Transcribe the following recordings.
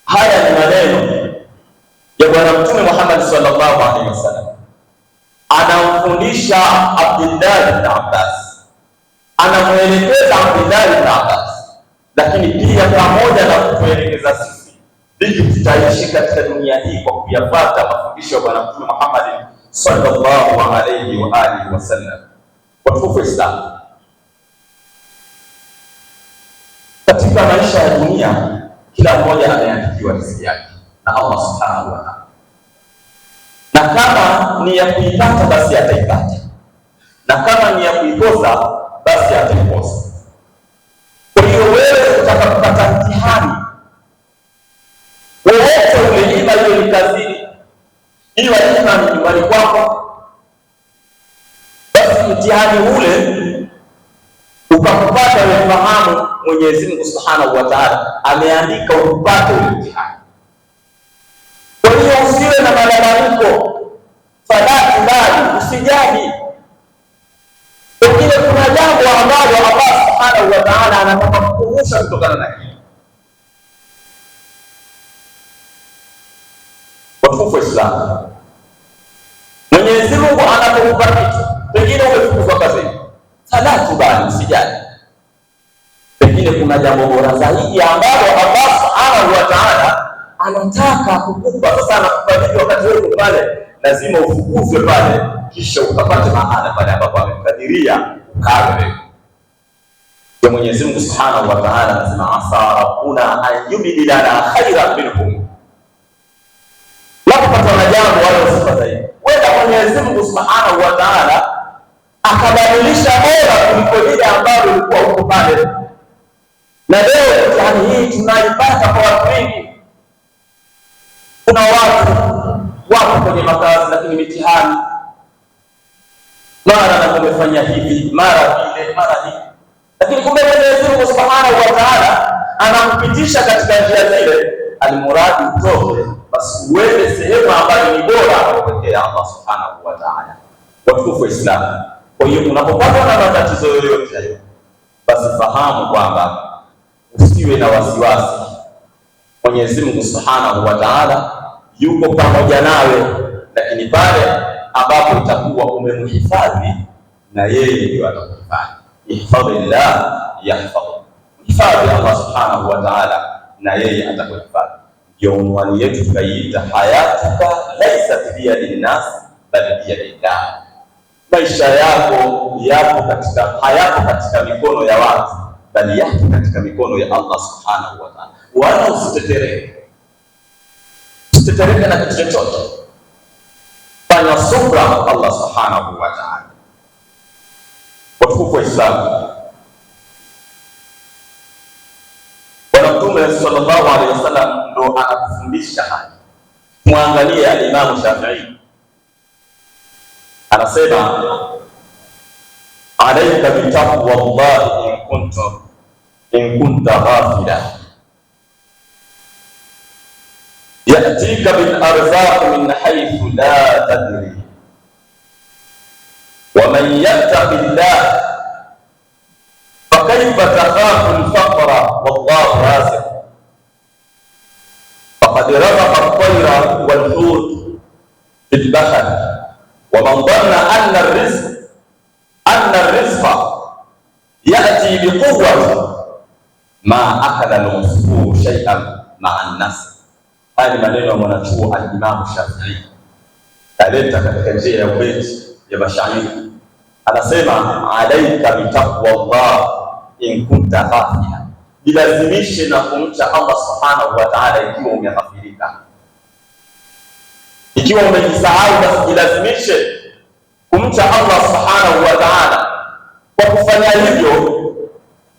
Haya ni maneno ya Bwana Mtume Muhammad sallallahu alaihi wasallam, anamfundisha Abdullah ibn Abbas, anamwelekeza Abdullah ibn Abbas, lakini pia pamoja na kutuelekeza sisi vipi tutaishi katika dunia hii kwa kuyafuata mafundisho ya Bwana Mtume Muhammad sallallahu alaihi wa alihi wasallam. Watukufu wa Islam, katika maisha ya dunia kila mmoja ameandikiwa riziki yake na Allah subhanahu wa ta'ala, na kama ni ya kuipata basi ataipata, na kama ni ya kuikosa basi ataikosa. Kwa hiyo wewe utakapopata mtihani wowote ule, ima hiyo ni kazini, ima ni nyumbani kwako, basi mtihani ule ukakupata, ufahamu Mwenyezi Mungu Subhanahu wa Ta'ala ameandika upate ule mtihani. Kwa hiyo usiwe na malalamiko, fadhati bali usijali. Pengine kuna jambo ambalo Allah Subhanahu wa Ta'ala anataka kukumbusha kutokana na hili. Watukufu wa Islam, Mwenyezi Mungu anapokupa kitu, pengine umefukuzwa kazini, fadhati bali usijali. Pengine kuna jambo bora zaidi ambalo Allah Subhanahu wa Ta'ala anataka kukupa. Sasa anakupa wakati wewe pale, lazima ufukuzwe pale, kisha ukapate maana pale ambapo amekadiria ukawe. Kwa Mwenyezi Mungu Subhanahu wa Ta'ala anasema, asa rabbuna an yubdilana khairan minhum. Unapopata na jambo wala sifa zaidi, wewe Mwenyezi Mungu Subhanahu wa Ta'ala akabadilisha bora kuliko lile ambalo ulikuwa uko pale. Na leo mtihani hii tunaipata kwa watu wengi. Kuna watu wako kwenye makazi, lakini mitihani mara na kumefanya hivi mara vile mara hivi, lakini kumbe Mwenyezi Mungu Subhanahu wa Ta'ala anakupitisha katika njia zile, alimuradi utoke basi uende sehemu ambayo ni bora kuelekea Allah Subhanahu wa Ta'ala. Watukufu wa Islam, kwa hiyo unapopatwa na matatizo yoyote hayo, basi fahamu kwamba usiwe na wasiwasi. Mwenyezi Mungu Subhanahu wa Ta'ala yuko pamoja nawe, lakini pale ambapo itakuwa umemhifadhi, na yeye ndiye atakuhifadhi. Ihfadhillah yahfadhuk, hifadhi Allah Subhanahu wa Ta'ala na yeye atakuhifadhi. Ndio unwani yetu tukaiita hayatuka laysat biyadin nas bal biyadillah. Maisha yako hayako katika mikono ya watu, bali yako katika mikono ya Allah Subhanahu wa Ta'ala. Wala usitetereke na kitu chochote, fanya subra Allah Subhanahu wa Ta'ala. Watukufu wa Islam, Bwana Mtume sallallahu alaihi wasallam ndo anakufundisha haya. Muangalie al-Imam Shafi'i anasema, alayka bi taqwallahi in kunta ghafila yatika bil arzaq min haythu la tadri wa man yattaqillah fa kayfa takhafu al faqra wallahu raziq faqad razaqa at-tayra wal hut bil bahr wa man dhanna anna ar-rizqa yati biquwwati ma akala al-usfur shay'an ma'a an-nas. Haya ni maneno ya mwanachuo al-Imam Shafi'i kaleta katika njia ya ubeti ya mashairi. Anasema, alaika bitaqwallah in kunta ghafila, jilazimishe na kumcha Allah Subhanahu wa Ta'ala ikiwa umeghafilika. Ikiwa umejisahau, basi jilazimishe kumcha Allah Subhanahu wa Ta'ala. Kwa kufanya hivyo,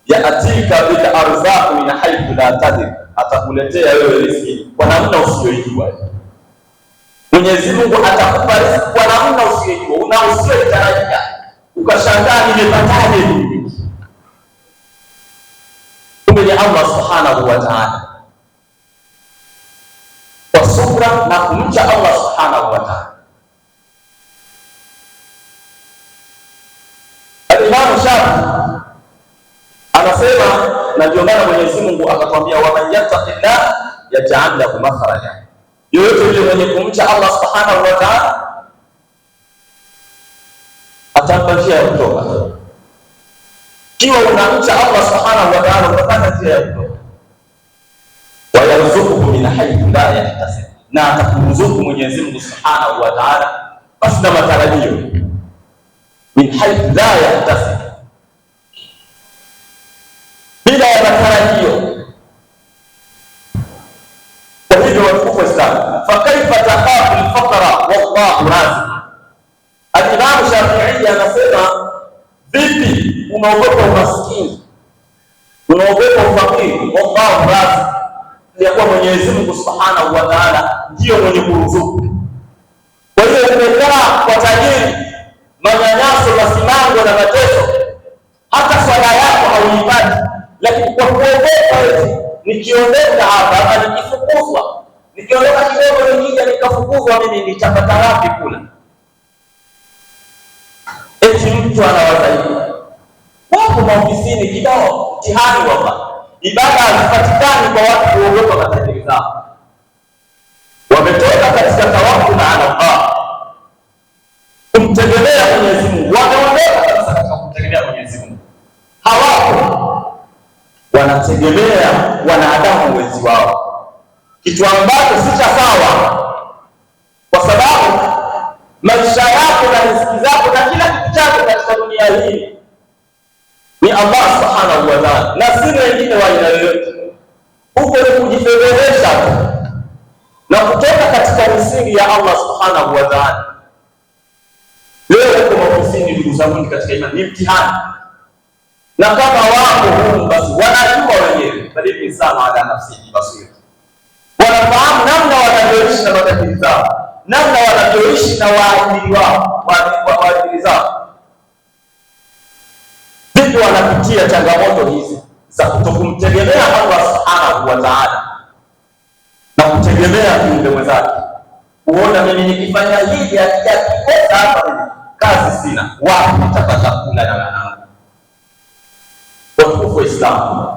yaatika bil arzaq min haythu la tadri, atakuletea wewe riziki kwa namna usiyojua. Mwenyezi Mungu atakupa riziki kwa namna usiyojua, usiyotarajia, ukashangaa nimepataje hivi. Kumbe ni Allah Subhanahu wa Ta'ala. Kwa subra na kumcha Allah Subhanahu wa Ta'ala. Al-Imam Shafi'i anasema anasema, na ndio maana Mwenyezi Mungu akatwambia, wa man yattaqillah yaj'al lahu makhraja, yoyote yule mwenye kumcha Allah subhanahu wa ta'ala atampa njia ya kutoka. Kiwa unamcha Allah subhanahu wa ta'ala utapata njia ya kutoka. Wa yarzuquhu min haythu la yahtasib, na atakuruzuku Mwenyezi Mungu subhanahu wa ta'ala basi na matarajio, min haythu la yahtasib, bila ya matarajio. Kwa hivyo watukufu wa Islam, fa kaifa takhafu al-faqra wallahu raziq. Al-Imam Shafi'i anasema, vipi unaogopa umaskini, unaogopa ufakiri, wallahu raziq, ya kuwa Mwenyezi Mungu subhanahu wa ta'ala ndio mwenye kuruzuku. Kwa hiyo umekaa kwa tajiri, manyanyaso, masimango na mateso, hata swala yako hauipati, lakini kwa kuogopa eti nikiondoka hapa na nikifukuzwa, nikiondoka kidogo nikija nikafukuzwa, mimi nitapata wapi kula? Eti mtu anawaza hivi. Wapo maofisini kidogo mtihani wapa, ibada hazipatikani kwa watu kuogopa matajiri zao. Wametoka katika tawakkul ala Allah, kumtegemea Mwenyezi Mungu, wameondoka kabisa katika kumtegemea Mwenyezi Mungu. Hawapo, wanategemea wanadamu wenzi wao, kitu ambacho si cha sawa, kwa sababu maisha yako na riziki zako na kila kitu chako katika dunia hii ni Allah subhanahu wa ta'ala, na si wengine wa aina yoyote. Huko ni kujifedhesha na kutoka katika misingi ya Allah subhanahu wa ta'ala. Leo huko maofisini, ndugu zangu katika imani, ni mtihani, na kama wako humu basi wanajua wenyewe, bali insana ala nafsihi basir, wanafahamu namna wanavyoishi na matatizo zao, namna wanavyoishi na waajiri wao, waajiri zao, vipi wanapitia changamoto hizi za kutokumtegemea Allah subhanahu wa ta'ala na kutegemea kiumbe mwenzake, kuona mimi nikifanya hivi akikosa hapa kazi sina, wapi nitapata kula na wanangu? Watukufu wa Islam,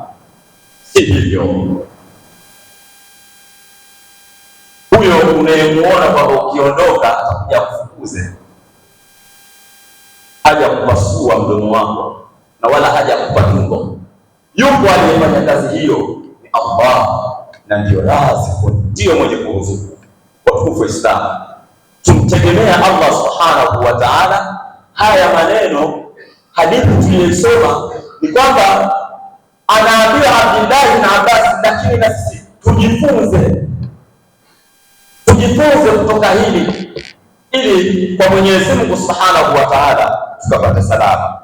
si hivyo. Huyo unayemuona kwamba ukiondoka atakuja kufukuze, haja kupasua mdomo wako na wala haja kupa tumbo. Yupo aliyefanya kazi hiyo, ni Allah, na ndio Raziq, ndio mwenye kuruzuku. Watukufu wa Islam, tumtegemea Allah subhanahu wa ta'ala. Haya maneno, hadithi tuliyosoma ni kwamba anaambiwa Abdullah ibn Abbas, lakini na sisi tujifunze kutoka hili, ili kwa Mwenyezi Mungu subhanahu wa ta'ala tukapata salama.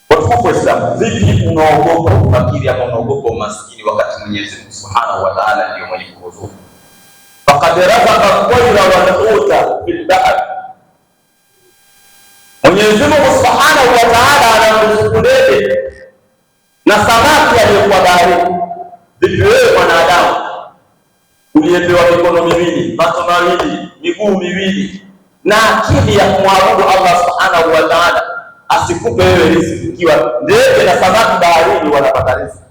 Watukufu wa Islam, vipi unaogopa ufakiri ama unaogopa umaskini wakati Mwenyezi Mungu subhanahu wa ta'ala ndio mwenye kuruzuku? Faqad razaqa at-tayra wal-huta fil bahr, Mwenyezi Mungu subhanahu wa ta'ala anamruzuku ndege na samaki aliyokuwa baharini. Vipi wewe mwanadamu uliyepewa mikono miwili, macho mawili, miguu miwili na akili ya kumwabudu Allah subhanahu wa ta'ala, asikupe wewe riziki ikiwa ndege na samaki baharini wanapata riziki?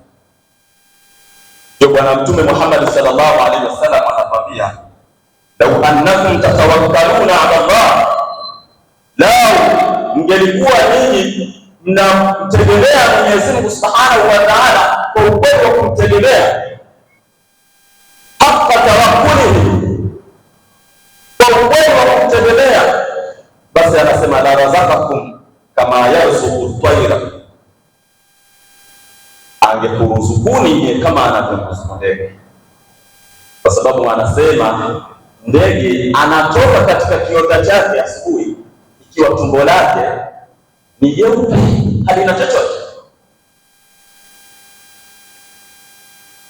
Ndio Bwana Mtume Muhammad sallallahu alaihi wasallam anakwambia, lau annakum tatawakkaluna ala Allah, lau mngelikuwa ninyi mnamtegemea Mwenyezi Mungu subhanahu wa ta'ala kwa ukweli wa kumtegemea, haqqa tawakkulihi, kwa ukweli wa kumtegemea, basi anasema la razaqakum kama yarzuqu at-tayra, angekuruzukuni kama anavyoruzuku ndege. Kwa sababu anasema ndege anatoka katika kiota chake asubuhi ikiwa tumbo lake ni jeupe, halina chochote,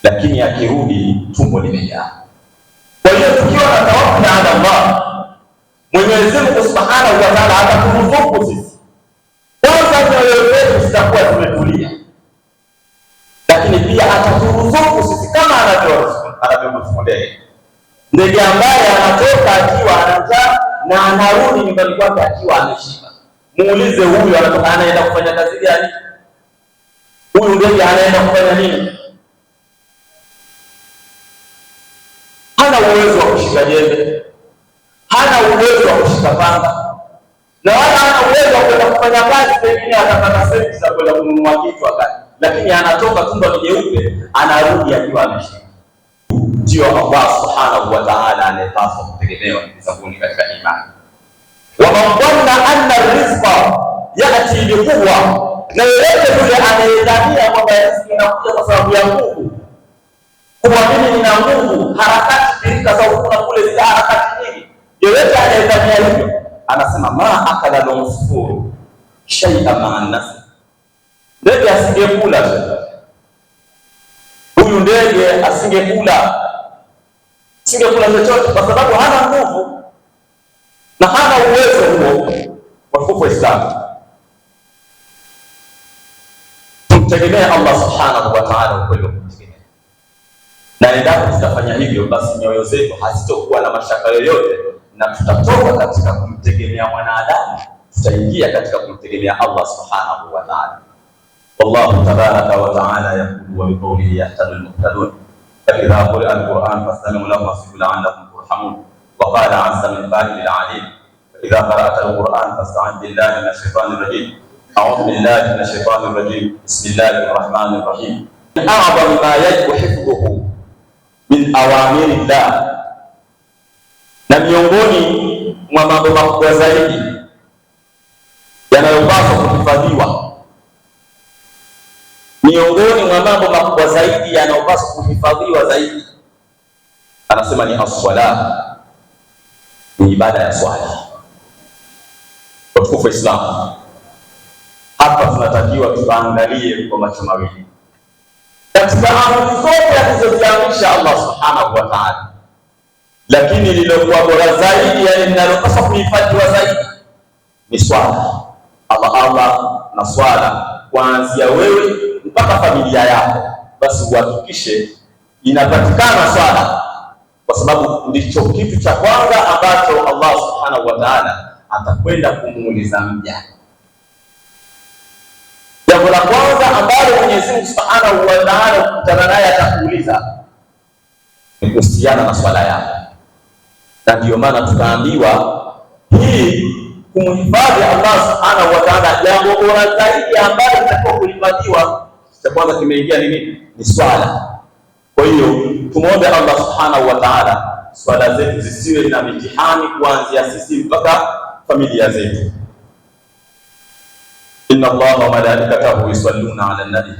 lakini akirudi tumbo limejaa. Kwa hiyo tukiwa na tawakkul ala Allah, Mwenyezi Mungu subhanahu wa ta'ala ataturuzuku sisi. Kwanza nyoyo zetu zitakuwa zimetulia, lakini pia ataturuzuku sisi kama anavyoruzuku ndege. Ndege ambaye anatoka akiwa ana njaa na anarudi nyumbani kwake akiwa ameshiba. Muulize huyu anatoka anaenda kufanya kazi gani? Huyu ndege anaenda kufanya nini? Hana uwezo wa kushika jembe, hana uwezo wa kushika panga, na wala hana uwezo wa kwenda kufanya kazi. Pengine atapata senti za kwenda kununua kitu wakati, lakini anatoka tumbo ni jeupe, anarudi akiwa ameshika. Ndio Allah subhanahu wa ta'ala anayepaswa kutegemewa sabuni katika imani. Wa man dhanna anna rizqa yati biquwwa, na yeyote yule anayedhania kwamba riziki inakuja kwa sababu ya nguvu, kwa mimi nina nguvu, harakati pilika za huku na kule, zile harakati nyingi, yeyote anayedhania hivyo anasema ma akala al-usfuru shay'an ma'a an-nas, ndege asingekula. Huyu ndege asingekula chochote kwa sababu hana nguvu na hana uwezo huo. Watukufu wa Islam, tumtegemea Allah subhanahu wa ta'ala ukweli wa kumtegemea, na endapo tutafanya hivyo, basi nyoyo zetu hazitokuwa na mashaka yoyote, na tutatoka katika kumtegemea mwanadamu, tutaingia katika kumtegemea Allah subhanahu wa ta'ala. Wallahu tabaraka wa ta'ala yaqulu wa biqawlihi yahtadi al-muhtadun فإذا قرأ القرآن فاستمعوا له وانصتوا لعلكم ترحمون. وقال عز من قائل العليم فإذا قرأت القرآن فاستعذ بالله من الشيطان الرجيم. أعوذ بالله من الشيطان الرجيم. بسم الله الرحمن الرحيم. من أعظم ما يجب حفظه من أوامر الله, na miongoni mwa mambo makubwa zaidi yanayopaswa kuhifadhiwa, miongoni mwa mambo makubwa zaidi yanayopaswa kuhifadhiwa zaidi, anasema ni as-sala, ni ibada ya swala. Watukufu wa Islam, hapa tunatakiwa tuangalie kwa macho mawili katika amri zote alizoziamrisha Allah subhanahu wa ta'ala, lakini lilokuwa bora zaidi, yani linalopaswa kuhifadhiwa zaidi, ni swala. Allah na swala, kuanzia wewe mpaka familia yako, basi uhakikishe inapatikana swala, kwa sababu ndicho kitu cha kwanza ambacho Allah subhanahu wa ta'ala atakwenda kumuuliza mja. Jambo la kwanza ambalo Mwenyezi Mungu subhanahu wa ta'ala kukutana naye atakuuliza ni kuhusiana na swala yako, na ndio maana tukaambiwa hii kumhifadhi Allah subhanahu wa ta'ala, jambo bora zaidi ambalo litakuwa kuhifadhiwa, cha kwanza kimeingia nini? Ni swala. Kwa hiyo tumuombe Allah subhanahu wa ta'ala swala zetu zisiwe na mitihani, kuanzia sisi mpaka familia zetu. Inna Allaha wa malaikatahu yusalluna 'alan nabi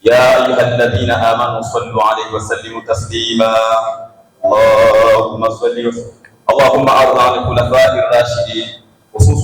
ya ayyuhalladhina amanu sallu 'alayhi wa sallimu taslima. Allahumma salli Allahumma arda 'ala khulafai